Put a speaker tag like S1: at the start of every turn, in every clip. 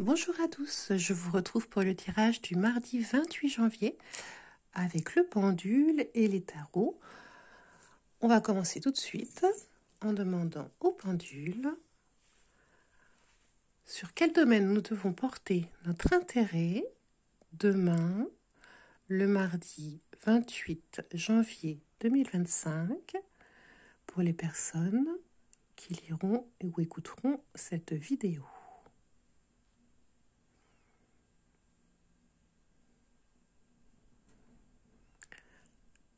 S1: Bonjour à tous, je vous retrouve pour le tirage du mardi 28 janvier avec le pendule et les tarots. On va commencer tout de suite en demandant au pendule sur quel domaine nous devons porter notre intérêt demain, le mardi 28 janvier 2025, pour les personnes qui liront ou écouteront cette vidéo.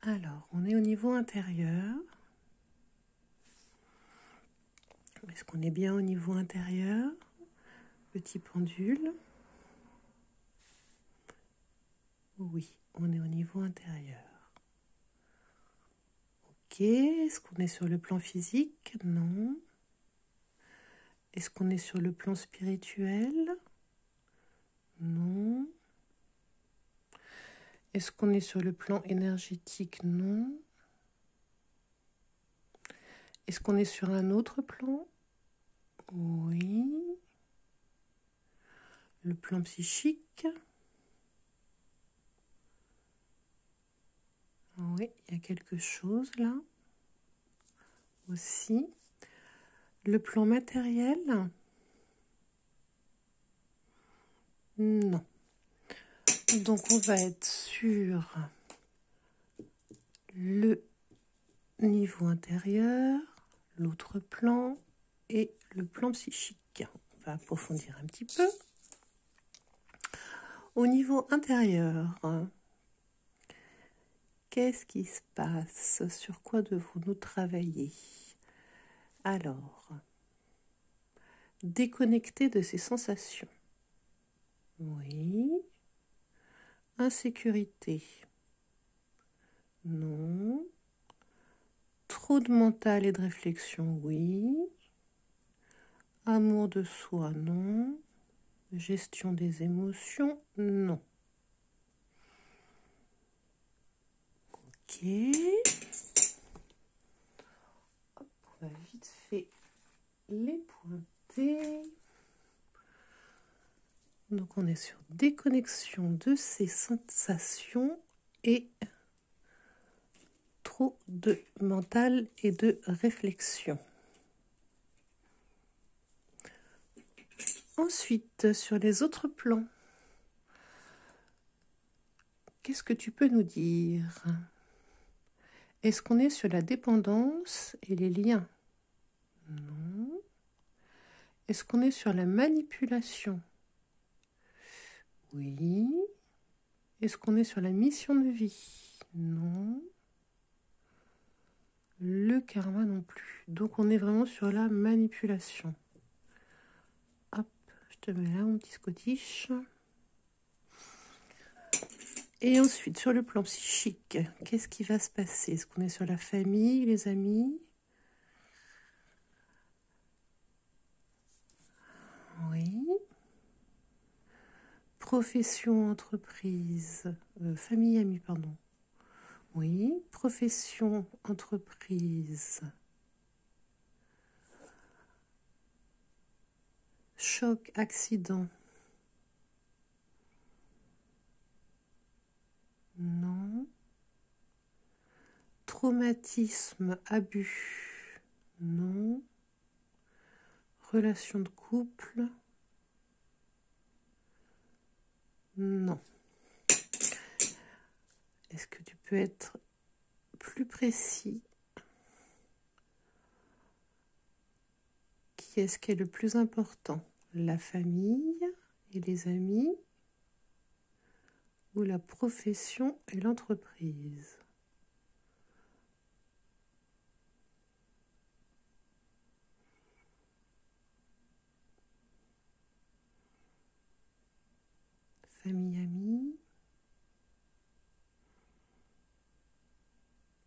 S1: Alors, on est au niveau intérieur. Est-ce qu'on est bien au niveau intérieur? Petit pendule. Oui, on est au niveau intérieur. Ok, est-ce qu'on est sur le plan physique? Non. Est-ce qu'on est sur le plan spirituel? Non. Est-ce qu'on est sur le plan énergétique? Non. Est-ce qu'on est sur un autre plan? Oui. Le plan psychique? Oui, il y a quelque chose là aussi. Le plan matériel? Non. Donc on va être sur le niveau intérieur, l'autre plan et le plan psychique. On va approfondir un petit peu. Au niveau intérieur, qu'est-ce qui se passe? Sur quoi devons-nous travailler? Alors, déconnecter de ses sensations. Oui. Insécurité. Non. Trop de mental et de réflexion, oui. Amour de soi, non. Gestion des émotions, non. Ok. Hop, on va vite fait les pointer. Donc on est sur déconnexion de ses sensations et trop de mental et de réflexion. Ensuite, sur les autres plans, qu'est-ce que tu peux nous dire? Est-ce qu'on est sur la dépendance et les liens? Non. Est-ce qu'on est sur la manipulation? Oui. Est-ce qu'on est sur la mission de vie? Non. Le karma non plus. Donc on est vraiment sur la manipulation. Hop, je te mets là mon petit scottish. Et ensuite, sur le plan psychique, qu'est-ce qui va se passer? Est-ce qu'on est sur la famille, les amis? Oui. Profession, entreprise, famille, amis, pardon. Oui. Profession, entreprise. Choc, accident. Non. Traumatisme, abus. Non. Relation de couple. Non. Est-ce que tu peux être plus précis? Qu'est-ce qui est le plus important? La famille et les amis ou la profession et l'entreprise? Famille, amis,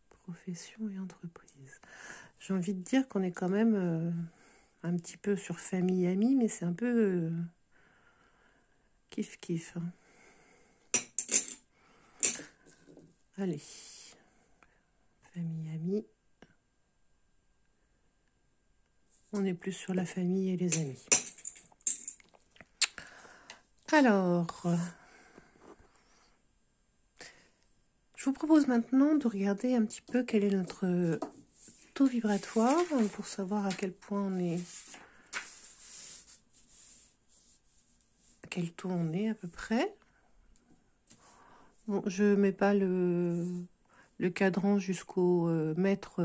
S1: profession et entreprise. J'ai envie de dire qu'on est quand même un petit peu sur famille, amis, mais c'est un peu kiff-kiff. Allez, famille, amis. On est plus sur la famille et les amis. Alors, je vous propose maintenant de regarder un petit peu quel est notre taux vibratoire pour savoir à quel point on est, à quel taux on est à peu près. Bon, je mets pas le cadran jusqu'au maître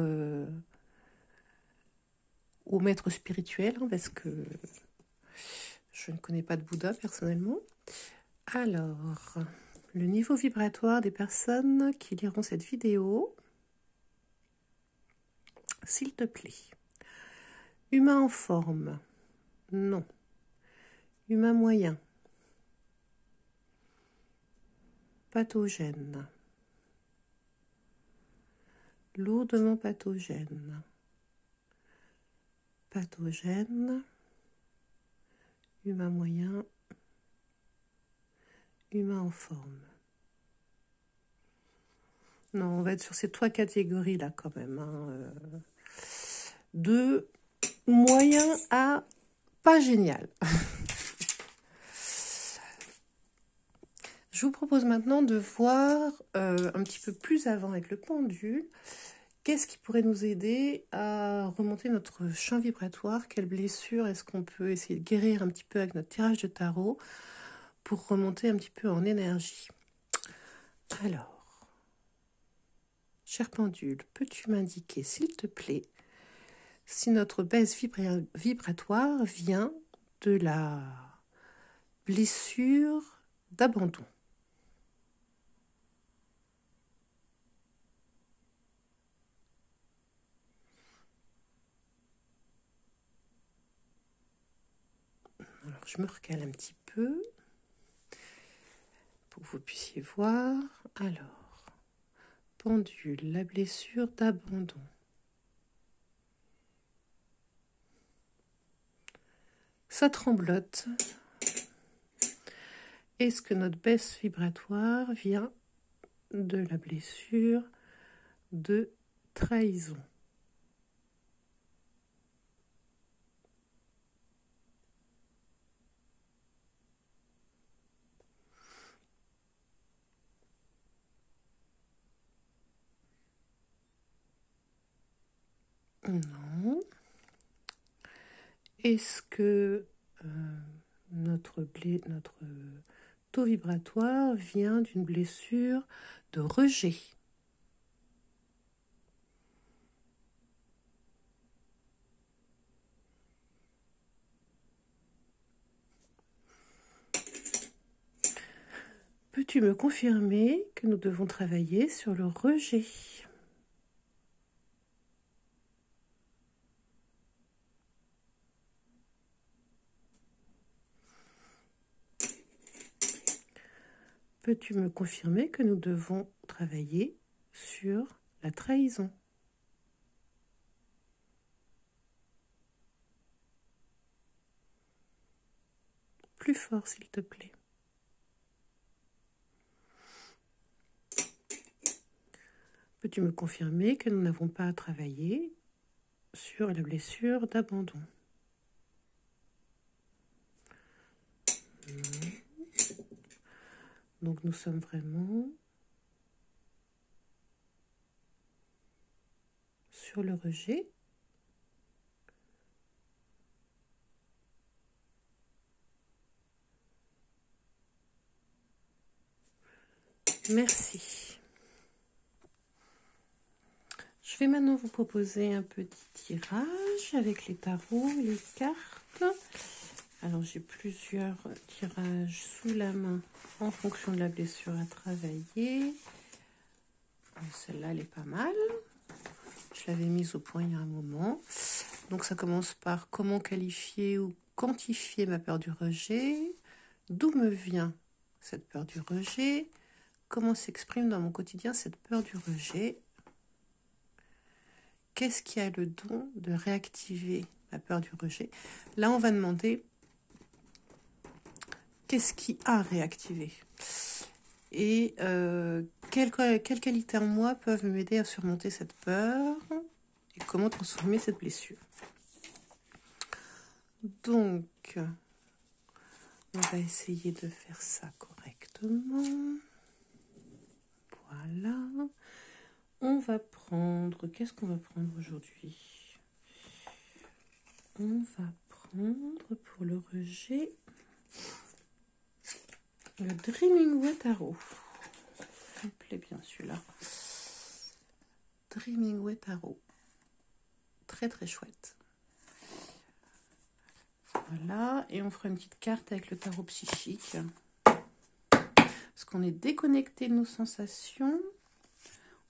S1: spirituel, hein, parce que je ne connais pas de Bouddha personnellement. Alors, le niveau vibratoire des personnes qui liront cette vidéo, s'il te plaît. Humain en forme, non. Humain moyen, pathogène, lourdement pathogène, pathogène, humain moyen, humain en forme. Non, on va être sur ces trois catégories-là quand même. Hein. De moyen à pas génial. Je vous propose maintenant de voir un petit peu plus avant avec le pendule, qu'est-ce qui pourrait nous aider à remonter notre champ vibratoire, quelle blessure est-ce qu'on peut essayer de guérir un petit peu avec notre tirage de tarot pour remonter un petit peu en énergie. Alors, cher pendule, peux-tu m'indiquer, s'il te plaît, si notre baisse vibratoire vient de la blessure d'abandon? Alors, je me recale un petit peu pour que vous puissiez voir. Alors, pendule, la blessure d'abandon. Ça tremblote. Est-ce que notre baisse vibratoire vient de la blessure de trahison? Non. Est-ce que notre taux vibratoire vient d'une blessure de rejet? Peux-tu me confirmer que nous devons travailler sur le rejet? Peux-tu me confirmer que nous devons travailler sur la trahison? Plus fort, s'il te plaît. Peux-tu me confirmer que nous n'avons pas à travailler sur la blessure d'abandon? Donc nous sommes vraiment sur le rejet. Merci. Je vais maintenant vous proposer un petit tirage avec les tarots et les cartes. Alors j'ai plusieurs tirages sous la main en fonction de la blessure à travailler. Celle-là, elle est pas mal. Je l'avais mise au point il y a un moment. Donc ça commence par comment qualifier ou quantifier ma peur du rejet. D'où me vient cette peur du rejet? Comment s'exprime dans mon quotidien cette peur du rejet? Qu'est-ce qui a le don de réactiver ma peur du rejet? Là, on va demander qu'est-ce qui a réactivé et quelles qualités en moi peuvent m'aider à surmonter cette peur et comment transformer cette blessure. Donc, On va essayer de faire ça correctement. Voilà. On va prendre... Qu'est-ce qu'on va prendre aujourd'hui? On va prendre pour le rejet le Dreaming Way Tarot. Ça me plaît bien celui-là. Dreaming Way Tarot. Très très chouette. Voilà, et on fera une petite carte avec le tarot psychique. Parce qu'on est déconnecté de nos sensations.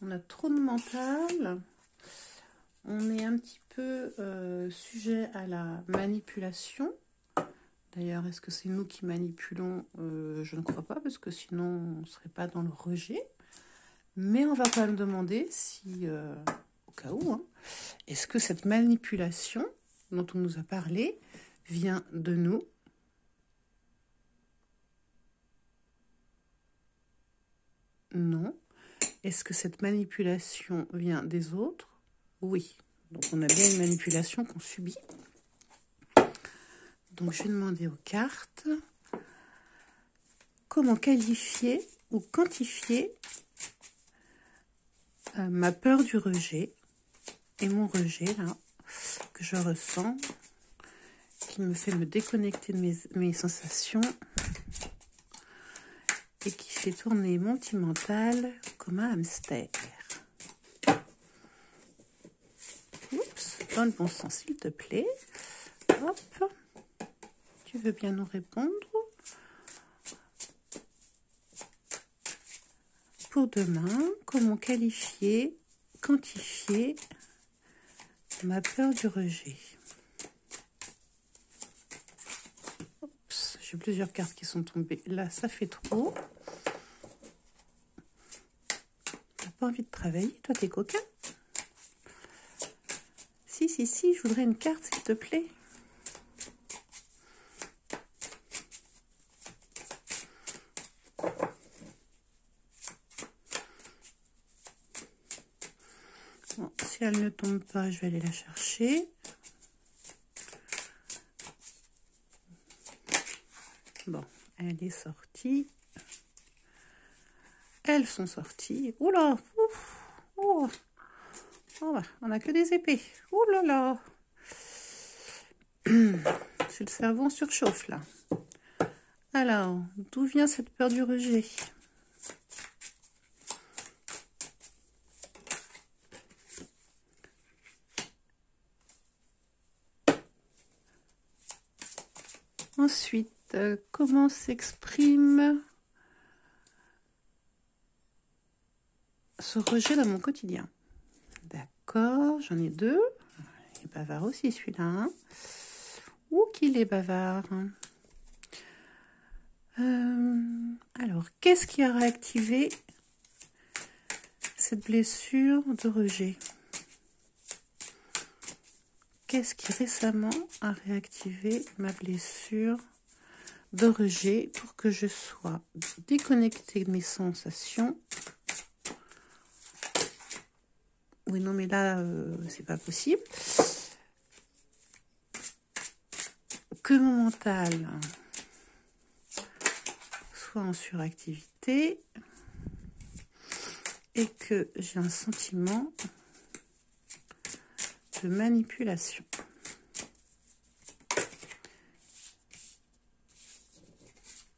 S1: On a trop de mental. On est un petit peu sujet à la manipulation. D'ailleurs, est-ce que c'est nous qui manipulons? Je ne crois pas, parce que sinon, on ne serait pas dans le rejet. Mais on va quand même demander si, au cas où, hein, est-ce que cette manipulation dont on nous a parlé vient de nous? Non. Est-ce que cette manipulation vient des autres? Oui. Donc on a bien une manipulation qu'on subit. Donc je vais demander aux cartes comment qualifier ou quantifier ma peur du rejet et mon rejet là que je ressens, qui me fait me déconnecter de mes sensations et qui fait tourner mon petit mental comme un hamster. Oups, dans le bon sens s'il te plaît. Hop, tu veux bien nous répondre? Pour demain, comment qualifier, quantifier ma peur du rejet? Oups, j'ai plusieurs cartes qui sont tombées. Là, ça fait trop. T'as pas envie de travailler, toi, t'es coquin? Si, je voudrais une carte, s'il te plaît. Bon, si elle ne tombe pas, je vais aller la chercher. Bon, elle est sortie. Elles sont sorties. Oula, ouf, oh. Oh, on n'a que des épées. Oh là là. C'est le cerveau, on surchauffe là. Alors, d'où vient cette peur du rejet? Ensuite, comment s'exprime ce rejet dans mon quotidien? D'accord, j'en ai deux. Il est bavard aussi celui-là. Hein. Ouh, qu'il est bavard. Alors, qu'est-ce qui a réactivé cette blessure de rejet? Qu'est-ce qui récemment a réactivé ma blessure de rejet pour que je sois déconnectée de mes sensations? Oui, non, mais là, c'est pas possible. Que mon mental soit en suractivité et que j'ai un sentiment de manipulation.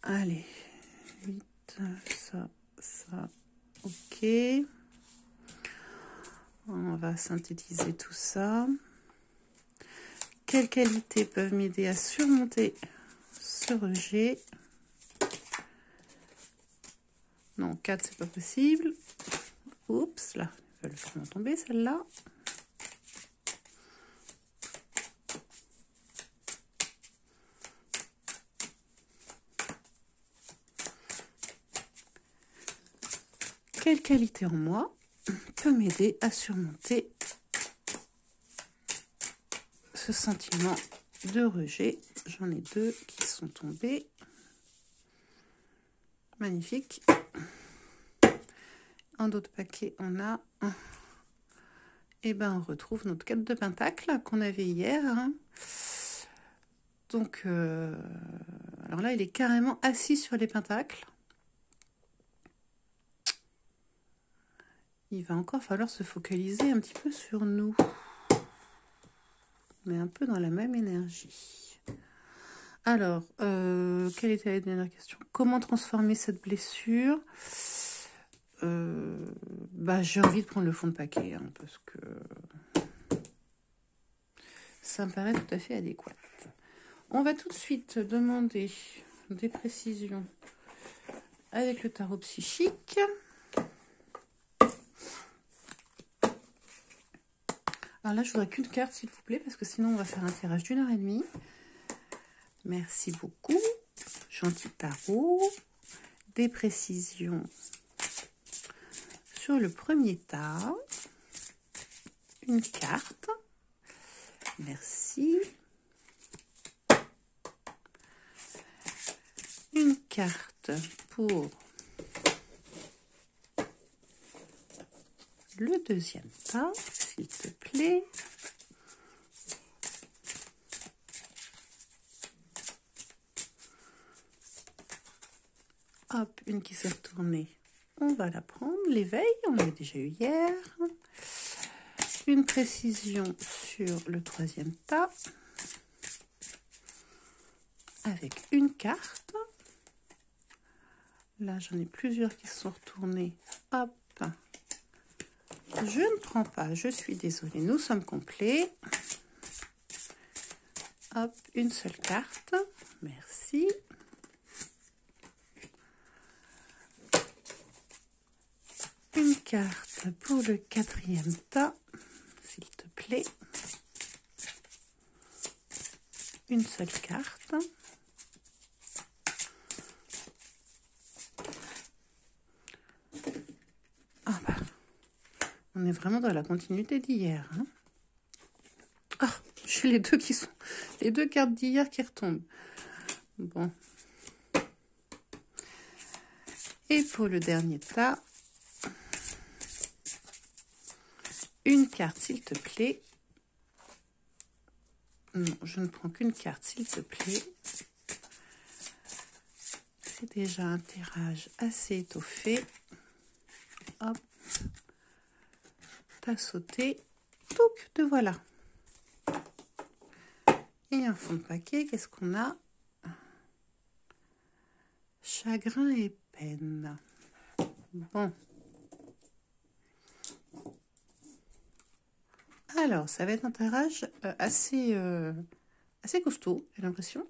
S1: Allez, vite, ça, ok. On va synthétiser tout ça. Quelles qualités peuvent m'aider à surmonter ce rejet? Non, 4, c'est pas possible. Oups, là, elle va vraiment tomber celle-là. Quelle qualité en moi peut m'aider à surmonter ce sentiment de rejet? J'en ai deux qui sont tombés. Magnifique. En d'autres paquets, on a... Et ben, on retrouve notre 4 de pentacle qu'on avait hier. Hein. Donc, Alors là, il est carrément assis sur les pentacles. Il va encore falloir se focaliser un petit peu sur nous. On est un peu dans la même énergie. Alors, quelle était la dernière question? Comment transformer cette blessure? J'ai envie de prendre le fond de paquet, hein, parce que ça me paraît tout à fait adéquat. On va tout de suite demander des précisions avec le tarot psychique. Alors là, je voudrais qu'une carte, s'il vous plaît, parce que sinon, on va faire un tirage d'1h30. Merci beaucoup. Gentil tarot. Des précisions sur le premier tas. Une carte. Merci. Une carte pour le deuxième tas, s'il te plaît. Hop, une qui s'est retournée. On va la prendre. L'éveil, on l'a déjà eu hier. Une précision sur le troisième tas. Avec une carte. Là, j'en ai plusieurs qui sont retournés. Hop. Je ne prends pas, je suis désolée. Nous sommes complets. Hop, une seule carte. Merci. Une carte pour le quatrième tas, s'il te plaît. Une seule carte. On est vraiment dans la continuité d'hier. Hein. Ah, j'ai les deux cartes d'hier qui retombent. Bon. Et pour le dernier tas, une carte, s'il te plaît. Non, je ne prends qu'une carte, s'il te plaît. C'est déjà un tirage assez étoffé. Hop. T'as sauté. Donc, te voilà. Et un fond de paquet, qu'est-ce qu'on a? Chagrin et peine. Bon. Alors, ça va être un tirage assez costaud, j'ai l'impression.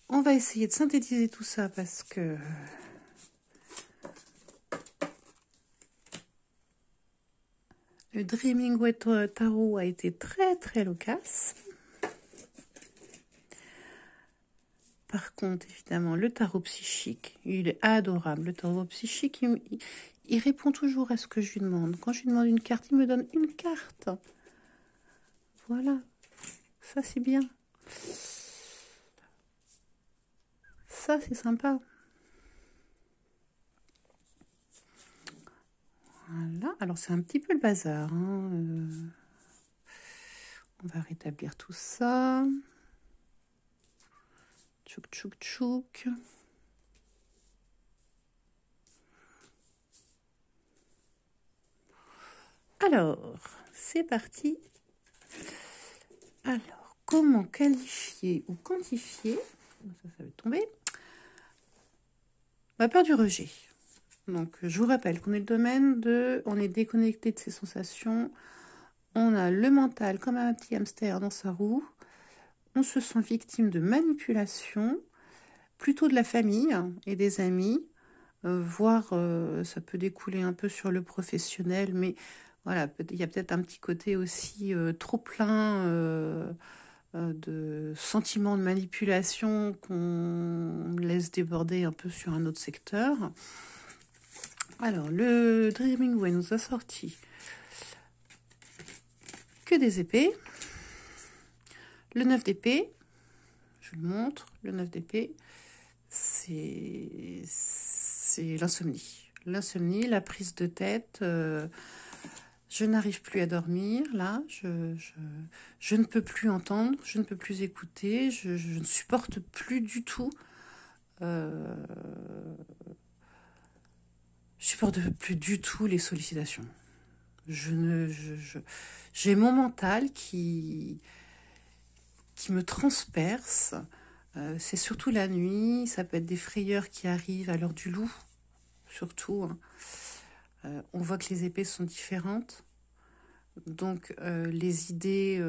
S1: On va essayer de synthétiser tout ça parce que le Dreaming Way Tarot a été très très loquace. Par contre, évidemment, le tarot psychique, il est adorable. Le tarot psychique, il répond toujours à ce que je lui demande. Quand je lui demande une carte, il me donne une carte. Voilà, ça c'est bien. Ça c'est sympa. Voilà, alors c'est un petit peu le bazar. Hein. On va rétablir tout ça. Tchouk, tchouk, tchouk. Alors, c'est parti. Alors, comment qualifier ou quantifier, ça va tomber, la peur du rejet. Donc, je vous rappelle qu'on est le domaine de, on est déconnecté de ses sensations, on a le mental comme un petit hamster dans sa roue, on se sent victime de manipulation, plutôt de la famille et des amis, voire ça peut découler un peu sur le professionnel, mais voilà, il y a peut-être un petit côté aussi trop plein de sentiments de manipulation qu'on laisse déborder un peu sur un autre secteur. Alors, le Dreaming Way nous a sorti que des épées. Le 9 d'épée, je le montre, le 9 d'épée, c'est l'insomnie. L'insomnie, la prise de tête. Je n'arrive plus à dormir, là, je ne peux plus entendre, je ne peux plus écouter, je ne supporte plus du tout. Je supporte plus du tout les sollicitations. J'ai mon mental qui me transperce. C'est surtout la nuit, ça peut être des frayeurs qui arrivent à l'heure du loup, surtout. Hein. On voit que les épées sont différentes. Donc les idées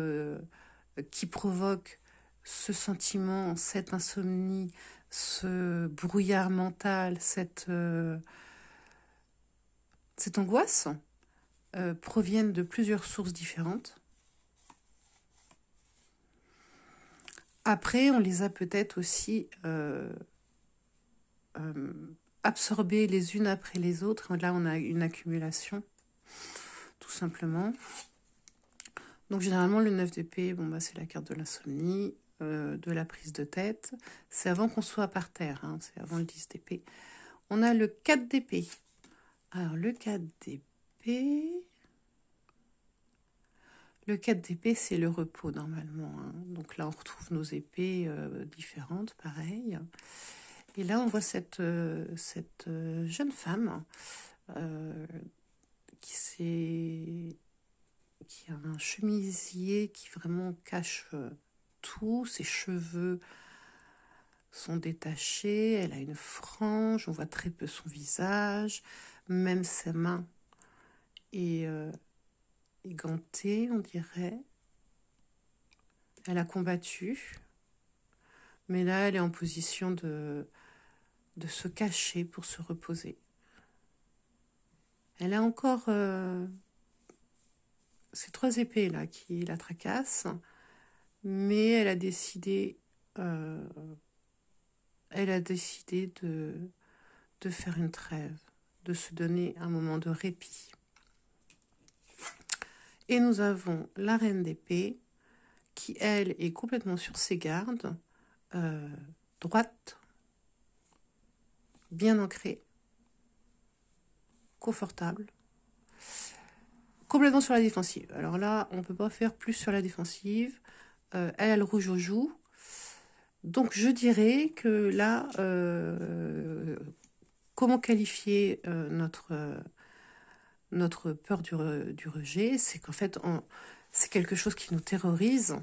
S1: qui provoquent ce sentiment, cette insomnie, ce brouillard mental, cette angoisse proviennent de plusieurs sources différentes. Après, on les a peut-être aussi absorbées les unes après les autres. Là, on a une accumulation, tout simplement. Donc, généralement, le 9 d'épée, c'est la carte de l'insomnie, de la prise de tête. C'est avant qu'on soit par terre, hein, c'est avant le 10 d'épée. On a le 4 d'épée. Alors, le 4 d'épée... Le 4 d'épée, c'est le repos, normalement. Hein. Donc là, on retrouve nos épées différentes, pareil. Et là, on voit cette jeune femme qui a un chemisier qui vraiment cache tout. Ses cheveux sont détachés. Elle a une frange. On voit très peu son visage. Même ses mains. Et gantée, on dirait. Elle a combattu, mais là, elle est en position de se cacher pour se reposer. Elle a encore ces 3 épées là qui la tracassent, mais elle a décidé de faire une trêve, de se donner un moment de répit. Et nous avons la reine d'épée qui, elle, est complètement sur ses gardes, droite, bien ancrée, confortable, complètement sur la défensive. Alors là, on ne peut pas faire plus sur la défensive. Elle a le rouge aux joues. Donc, je dirais que là, comment qualifier notre peur du rejet, c'est qu'en fait, c'est quelque chose qui nous terrorise,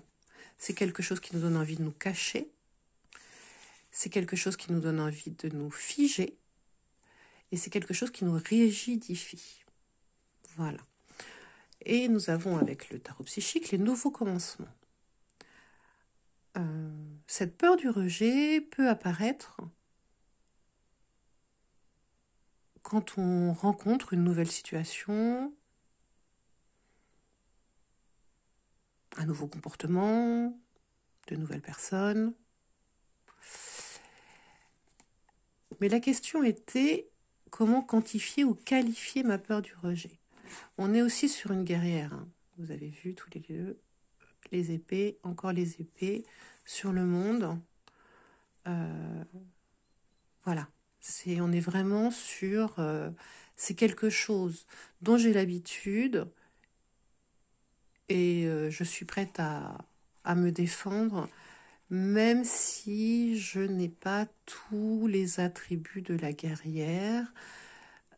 S1: c'est quelque chose qui nous donne envie de nous cacher, c'est quelque chose qui nous donne envie de nous figer, et c'est quelque chose qui nous rigidifie. Voilà. Et nous avons avec le tarot psychique les nouveaux commencements. Cette peur du rejet peut apparaître quand on rencontre une nouvelle situation, un nouveau comportement, de nouvelles personnes. Mais la question était comment quantifier ou qualifier ma peur du rejet. On est aussi sur une guerrière. Hein. Vous avez vu tous les deux les épées, encore les épées sur le monde. Voilà. On est vraiment sur... c'est quelque chose dont j'ai l'habitude et je suis prête à me défendre, même si je n'ai pas tous les attributs de la guerrière.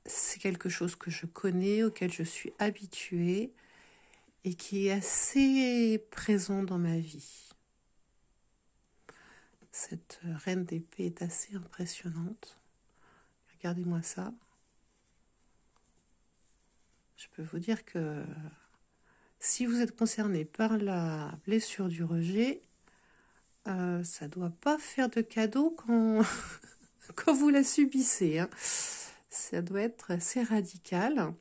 S1: C'est quelque chose que je connais, auquel je suis habituée et qui est assez présent dans ma vie. Cette reine d'épée est assez impressionnante. Regardez-moi ça. Je peux vous dire que si vous êtes concerné par la blessure du rejet, ça ne doit pas faire de cadeau quand, quand vous la subissez. Hein. Ça doit être assez radical.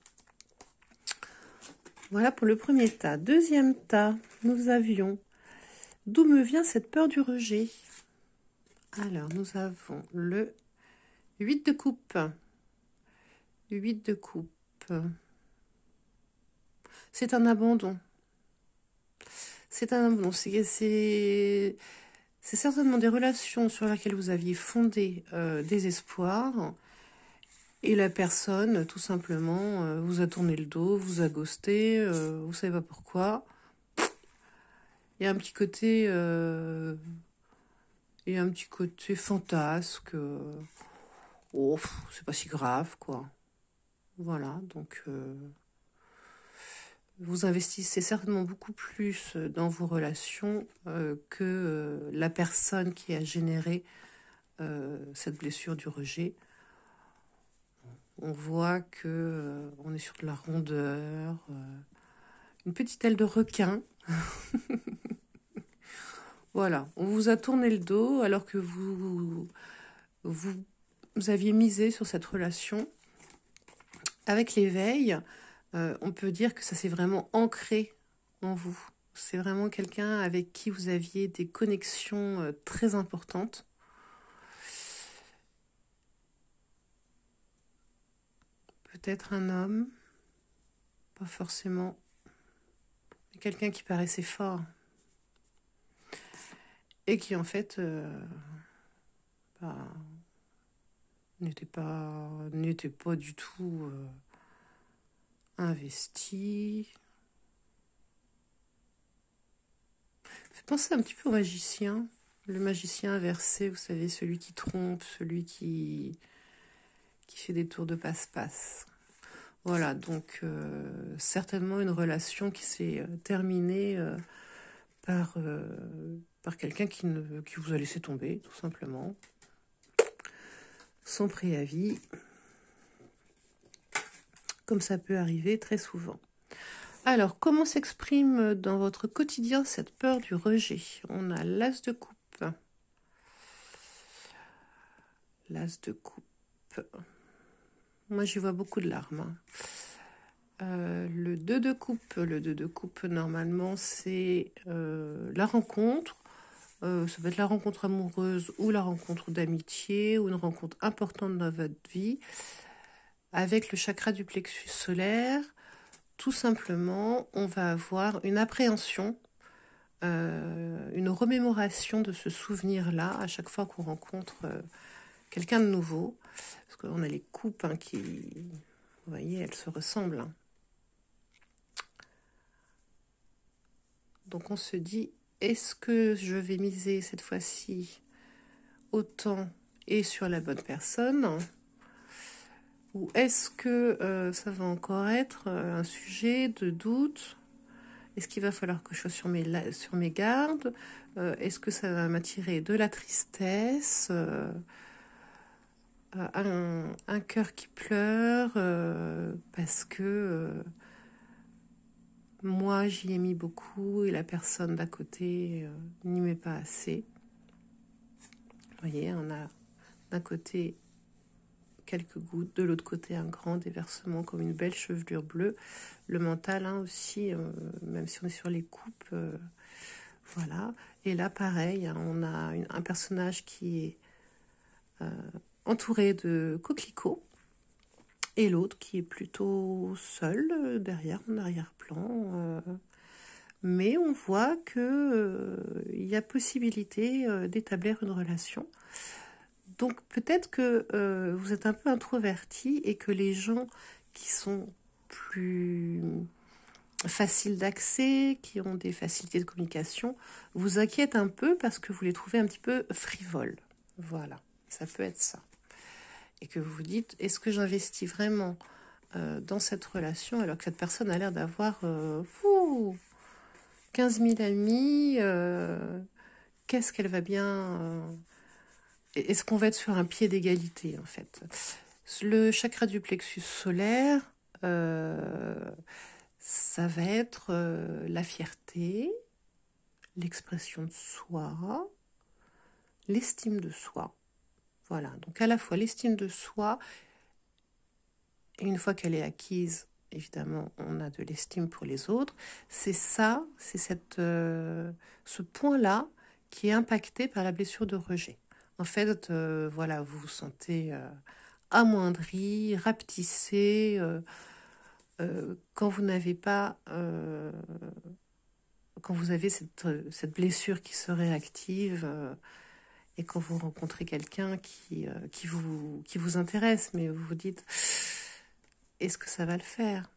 S1: Voilà pour le premier tas. Deuxième tas, nous avions d'où me vient cette peur du rejet. Alors, nous avons le 8 de coupe. 8 de coupe. C'est un abandon. C'est un abandon. C'est certainement des relations sur lesquelles vous aviez fondé des espoirs Et la personne, tout simplement, vous a tourné le dos, vous a ghosté, vous savez pas pourquoi. Il y a un petit côté, fantasque. Oh, c'est pas si grave, quoi. Voilà, donc vous investissez certainement beaucoup plus dans vos relations que la personne qui a généré cette blessure du rejet. On voit que on est sur de la rondeur, une petite aile de requin. Voilà, on vous a tourné le dos alors que vous aviez misé sur cette relation. Avec l'éveil, on peut dire que ça s'est vraiment ancré en vous. C'est vraiment quelqu'un avec qui vous aviez des connexions très importantes. Peut-être un homme, pas forcément, mais quelqu'un qui paraissait fort. Et qui en fait n'était pas du tout investi. Fait penser un petit peu au magicien. Le magicien inversé, vous savez, celui qui trompe, celui qui fait des tours de passe-passe. Voilà, donc certainement une relation qui s'est terminée par quelqu'un qui vous a laissé tomber, tout simplement, sans préavis, comme ça peut arriver très souvent. Alors, comment s'exprime dans votre quotidien cette peur du rejet? On a l'as de coupe. L'as de coupe. Moi, j'y vois beaucoup de larmes. Le 2 de coupe. Le 2 de coupe, normalement, c'est la rencontre. Ça peut être la rencontre amoureuse ou la rencontre d'amitié ou une rencontre importante dans votre vie. Avec le chakra du plexus solaire, tout simplement, on va avoir une appréhension, une remémoration de ce souvenir-là à chaque fois qu'on rencontre quelqu'un de nouveau. Parce qu'on a les coupes qui, vous voyez, elles se ressemblent. Donc on se dit, est-ce que je vais miser cette fois-ci autant et sur la bonne personne, ou est-ce que ça va encore être un sujet de doute? Est-ce qu'il va falloir que je sois sur mes gardes? Est-ce que ça va m'attirer de la tristesse, un cœur qui pleure parce que moi j'y ai mis beaucoup et la personne d'à côté n'y met pas assez. Vous voyez, on a d'un côté quelques gouttes, de l'autre côté un grand déversement comme une belle chevelure bleue. Le mental aussi, même si on est sur les coupes, voilà. Et là pareil, on a un personnage qui est entouré de coquelicots et l'autre qui est plutôt seul derrière en arrière-plan. Mais on voit que il y a possibilité d'établir une relation. Donc peut-être que vous êtes un peu introverti et que les gens qui sont plus faciles d'accès, qui ont des facilités de communication, vous inquiètent un peu parce que vous les trouvez un petit peu frivoles. Voilà, ça peut être ça. Et que vous vous dites, est-ce que j'investis vraiment dans cette relation alors que cette personne a l'air d'avoir 15 000 amis, qu'est-ce qu'elle va bien... Est-ce qu'on va être sur un pied d'égalité, en fait? Le chakra du plexus solaire, ça va être la fierté, l'expression de soi, l'estime de soi. Voilà, donc à la fois l'estime de soi, et une fois qu'elle est acquise, évidemment, on a de l'estime pour les autres. C'est ça, c'est ce point-là qui est impacté par la blessure de rejet. En fait, voilà, vous vous sentez amoindri, rapetissé, quand vous n'avez pas, quand vous avez cette blessure qui se réactive Et quand vous rencontrez quelqu'un qui vous intéresse, mais vous vous dites, est-ce que ça va le faire?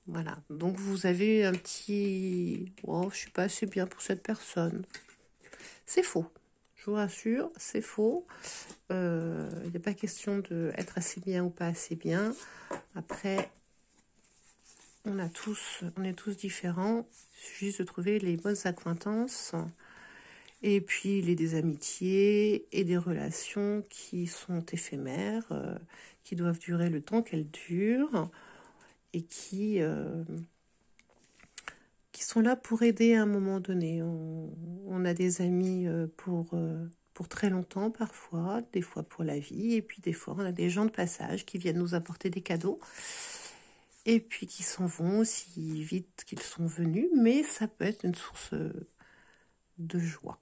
S1: Voilà. Donc vous avez un petit, oh, je suis pas assez bien pour cette personne. C'est faux. Je vous rassure, c'est faux. Il n'y a pas question d'être assez bien ou pas assez bien. Après, on est tous différents. Il suffit juste de trouver les bonnes acquaintances. Et puis, il y a des amitiés et des relations qui sont éphémères, qui doivent durer le temps qu'elles durent et qui sont là pour aider à un moment donné. On a des amis pour très longtemps parfois, des fois pour la vie, et puis des fois on a des gens de passage qui viennent nous apporter des cadeaux, et puis qui s'en vont aussi vite qu'ils sont venus, mais ça peut être une source de joie.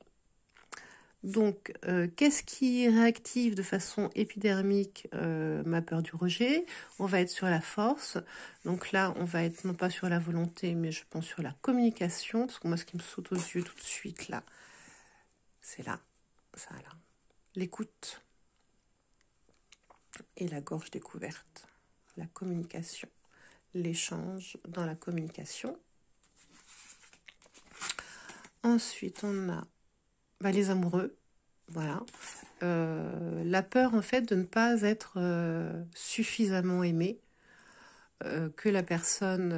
S1: Donc, qu'est-ce qui réactive de façon épidermique ma peur du rejet? On va être sur la force. Donc là, on va être non pas sur la volonté, mais je pense sur la communication. Parce que moi, ce qui me saute aux yeux tout de suite, là, c'est là, ça là. L'écoute et la gorge découverte. La communication. L'échange dans la communication. Ensuite, on a les amoureux. Voilà. La peur, en fait, de ne pas être suffisamment aimé, que la personne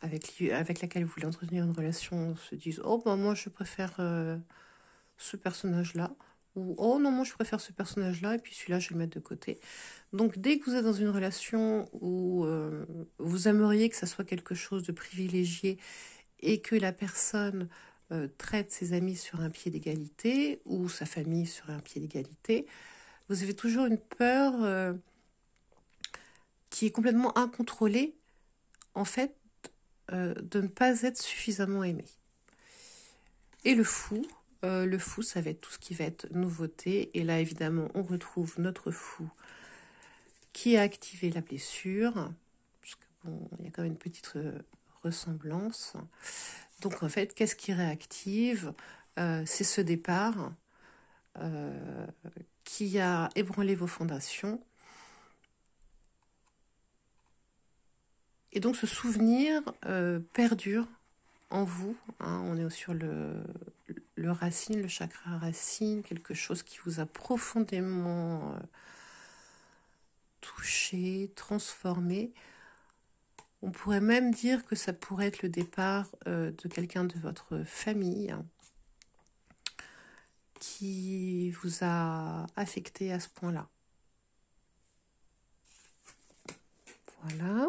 S1: avec laquelle vous voulez entretenir une relation se dise « Oh, ben moi, je préfère ce personnage-là » ou « Oh, non, moi, je préfère ce personnage-là, et puis celui-là, je vais le mettre de côté. » Donc, dès que vous êtes dans une relation où vous aimeriez que ça soit quelque chose de privilégié et que la personne traite ses amis sur un pied d'égalité ou sa famille sur un pied d'égalité, vous avez toujours une peur qui est complètement incontrôlée, en fait, de ne pas être suffisamment aimé. Et le fou, ça va être tout ce qui va être nouveauté. Et là, évidemment, on retrouve notre fou qui a activé la blessure, parce que bon, il y a quand même une petite ressemblance. Donc en fait, qu'est-ce qui réactive? C'est ce départ qui a ébranlé vos fondations. Et donc ce souvenir perdure en vous. Hein, on est sur le racine, le chakra racine, quelque chose qui vous a profondément touché, transformé. On pourrait même dire que ça pourrait être le départ de quelqu'un de votre famille qui vous a affecté à ce point-là. Voilà.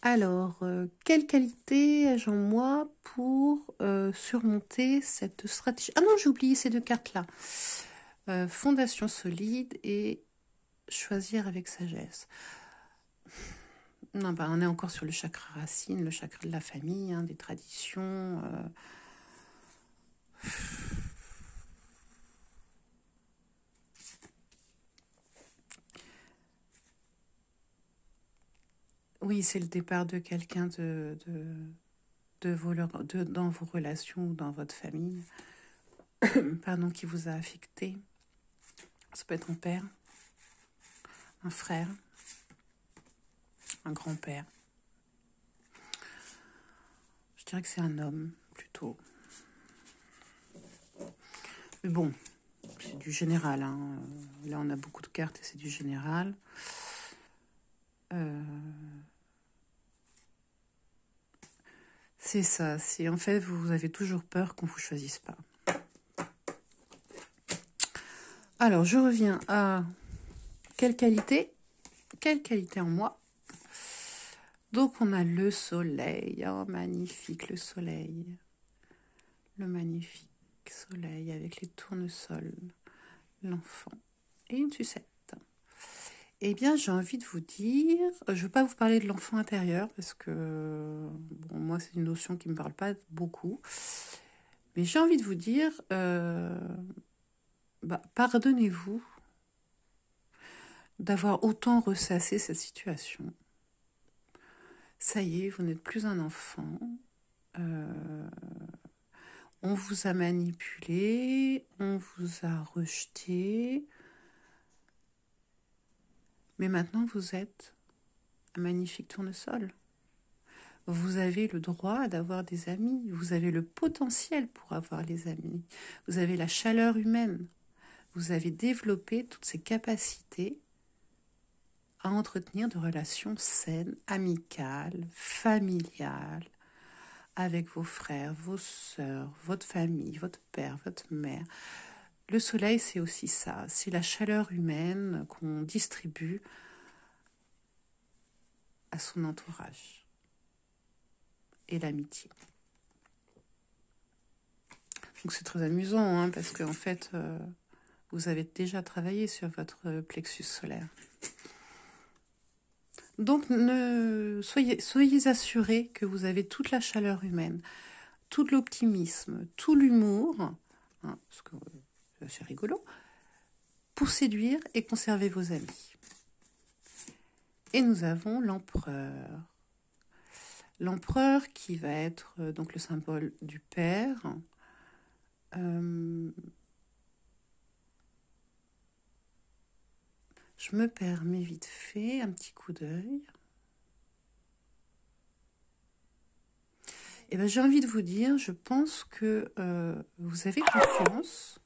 S1: Alors, quelle qualité ai-je en moi pour surmonter cette stratégie? Ah non, j'ai oublié ces deux cartes-là. Fondation solide et choisir avec sagesse. Non, on est encore sur le chakra racine, le chakra de la famille, hein, des traditions. Oui, c'est le départ de quelqu'un dans vos relations ou dans votre famille, pardon, qui vous a affecté. Ça peut être un père, un frère, un grand-père. Je dirais que c'est un homme, plutôt. Mais bon, c'est du général. Hein. Là, on a beaucoup de cartes et c'est du général. C'est ça. C'est en fait, vous avez toujours peur qu'on ne vous choisisse pas. Alors, je reviens à quelle qualité en moi? Donc, on a le soleil. Oh, magnifique, le soleil. Le magnifique soleil avec les tournesols, l'enfant et une sucette. Eh bien, j'ai envie de vous dire, je ne veux pas vous parler de l'enfant intérieur parce que, bon, moi, c'est une notion qui ne me parle pas beaucoup. Mais j'ai envie de vous dire, pardonnez-vous d'avoir autant ressassé cette situation. Ça y est, vous n'êtes plus un enfant. On vous a manipulé, on vous a rejeté, mais maintenant vous êtes un magnifique tournesol. Vous avez le droit d'avoir des amis, vous avez le potentiel pour avoir les amis, vous avez la chaleur humaine, vous avez développé toutes ces capacités à entretenir de relations saines, amicales, familiales, avec vos frères, vos sœurs, votre famille, votre père, votre mère. Le soleil, c'est aussi ça, c'est la chaleur humaine qu'on distribue à son entourage et l'amitié. Donc c'est très amusant, hein, parce qu'en fait, vous avez déjà travaillé sur votre plexus solaire. Donc soyez assurés que vous avez toute la chaleur humaine, tout l'optimisme, tout l'humour, hein, parce que c'est rigolo, pour séduire et conserver vos amis. Et nous avons l'empereur. L'empereur qui va être donc le symbole du père. Je me permets vite fait un petit coup d'œil. Et ben, j'ai envie de vous dire, je pense que vous avez conscience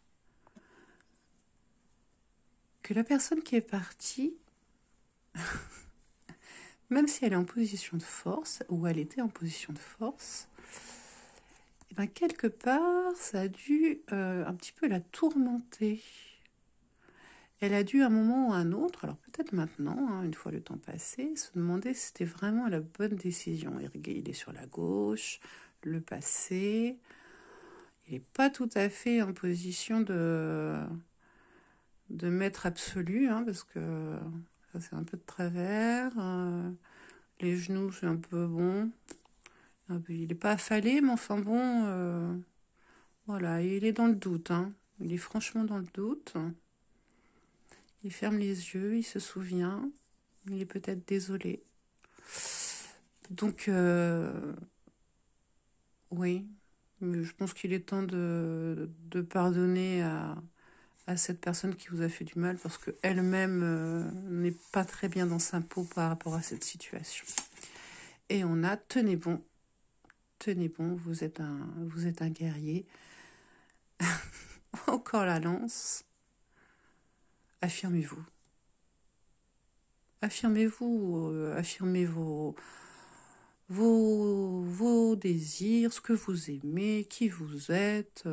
S1: que la personne qui est partie, même si elle est en position de force, ou elle était en position de force, et ben quelque part, ça a dû un petit peu la tourmenter. Elle a dû, à un moment ou à un autre, alors peut-être maintenant, hein, une fois le temps passé, se demander si c'était vraiment la bonne décision. Il est sur la gauche, le passé. Il n'est pas tout à fait en position de maître absolu, hein, parce que ça c'est un peu de travers. Les genoux, c'est un peu bon. Il n'est pas affalé, mais enfin bon, voilà, il est dans le doute. Hein. Il est franchement dans le doute. Il ferme les yeux, il se souvient, il est peut-être désolé. Donc, oui, je pense qu'il est temps de pardonner à cette personne qui vous a fait du mal parce qu'elle-même n'est pas très bien dans sa peau par rapport à cette situation. Et on a, tenez bon, vous êtes un guerrier. Encore la lance. Affirmez-vous. Affirmez-vous, affirmez vos désirs, ce que vous aimez, qui vous êtes.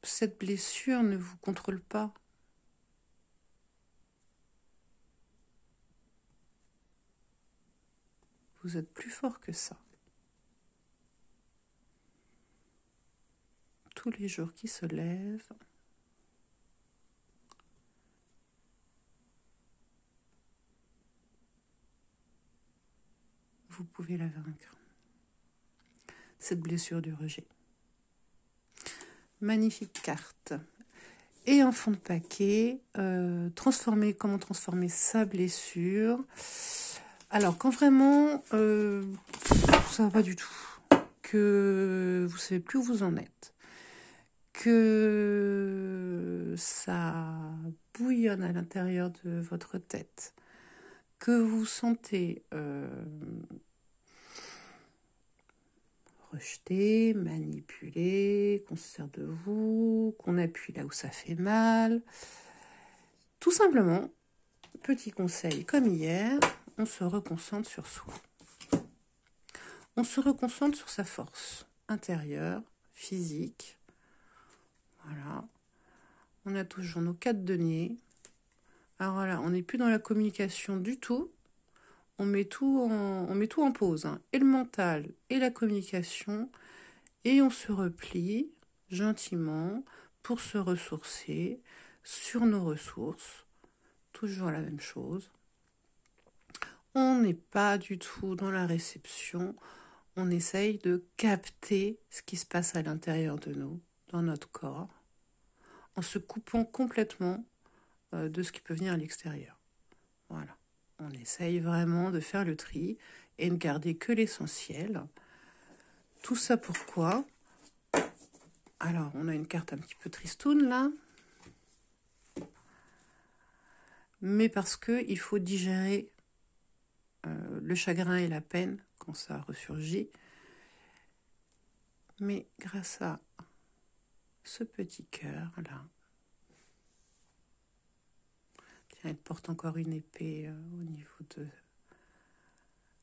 S1: Cette blessure ne vous contrôle pas. Vous êtes plus fort que ça. Tous les jours qui se lèvent, vous pouvez la vaincre. Cette blessure du rejet. Magnifique carte. Et en fond de paquet, comment transformer sa blessure. Alors, quand vraiment, ça va pas du tout, que vous savez plus où vous en êtes, que ça bouillonne à l'intérieur de votre tête, que vous sentez rejeté, manipulé, qu'on se sert de vous, qu'on appuie là où ça fait mal. Tout simplement, petit conseil comme hier, on se reconcentre sur soi. On se reconcentre sur sa force intérieure, physique. Voilà. On a toujours nos 4 deniers. Alors voilà, on n'est plus dans la communication du tout. On met tout en pause, hein. Et le mental et la communication. Et on se replie gentiment pour se ressourcer sur nos ressources. Toujours la même chose. On n'est pas du tout dans la réception. On essaye de capter ce qui se passe à l'intérieur de nous, dans notre corps, en se coupant complètement de ce qui peut venir à l'extérieur. Voilà. On essaye vraiment de faire le tri et de garder que l'essentiel. Tout ça pourquoi? Alors, on a une carte un petit peu tristoune là. Mais parce qu'il faut digérer le chagrin et la peine quand ça ressurgit. Mais grâce à ce petit cœur là, tiens, elle porte encore une épée au niveau de,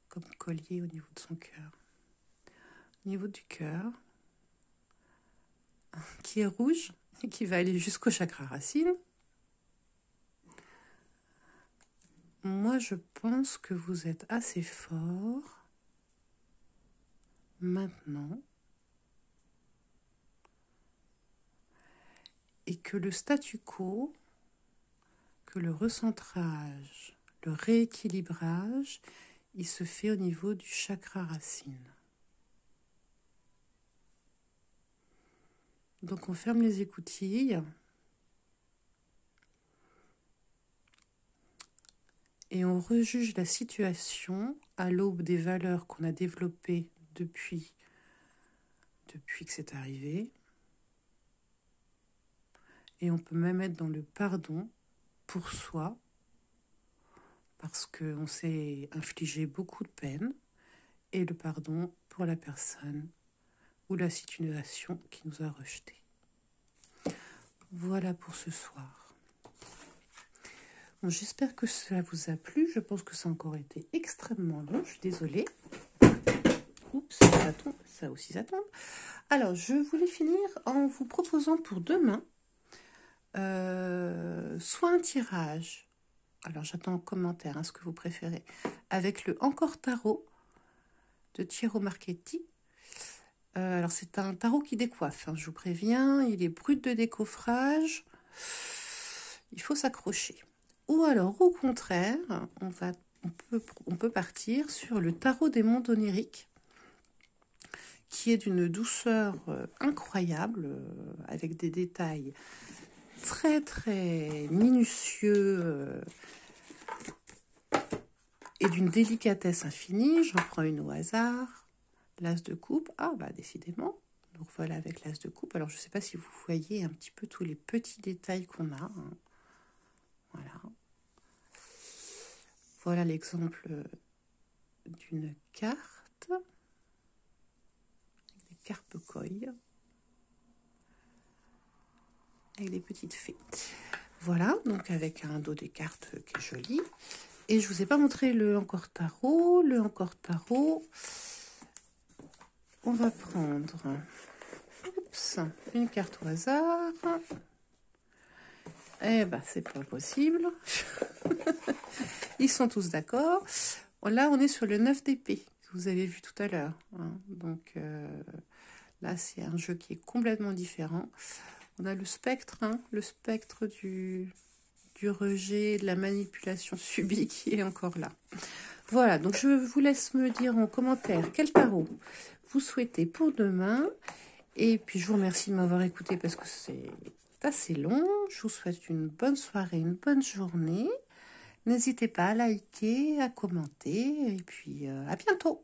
S1: comme collier au niveau de son cœur. Au niveau du cœur, qui est rouge et qui va aller jusqu'au chakra racine. Moi, je pense que vous êtes assez fort maintenant et que le statu quo, que le recentrage, le rééquilibrage, il se fait au niveau du chakra racine. Donc on ferme les écoutilles et on rejuge la situation à l'aube des valeurs qu'on a développées depuis que c'est arrivé. Et on peut même être dans le pardon pour soi, parce qu'on s'est infligé beaucoup de peine, et le pardon pour la personne ou la situation qui nous a rejetés. Voilà pour ce soir. Bon, j'espère que cela vous a plu. Je pense que ça a encore été extrêmement long. Je suis désolée. Oups, ça tombe. Ça aussi, ça tombe. Alors, je voulais finir en vous proposant pour demain soit un tirage. Alors, j'attends en commentaire ce que vous préférez. Avec le Encore Tarot de Thierry Marchetti. Alors, c'est un tarot qui décoiffe. Je vous préviens, il est brut de décoffrage. Il faut s'accrocher. Ou alors, au contraire, on peut partir sur le tarot des mondes oniriques, qui est d'une douceur incroyable, avec des détails très très minutieux et d'une délicatesse infinie. J'en prends une au hasard. L'as de coupe. Ah bah décidément. Donc voilà avec l'as de coupe. Alors je ne sais pas si vous voyez un petit peu tous les petits détails qu'on a. Voilà. Voilà l'exemple d'une carte. Des carpes coilles. Avec des petites fées. Voilà, donc avec un dos des cartes qui est joli. Et je ne vous ai pas montré le Encore Tarot. Le Encore Tarot, on va prendre une carte au hasard. Eh ben, c'est pas possible. Ils sont tous d'accord. Là, on est sur le 9 d'épée, que vous avez vu tout à l'heure. Donc, là, c'est un jeu qui est complètement différent. On a le spectre du rejet, de la manipulation subie qui est encore là. Voilà, donc je vous laisse me dire en commentaire quel tarot vous souhaitez pour demain. Et puis, je vous remercie de m'avoir écouté parce que c'est assez long. Je vous souhaite une bonne soirée, une bonne journée. N'hésitez pas à liker, à commenter. Et puis, à bientôt.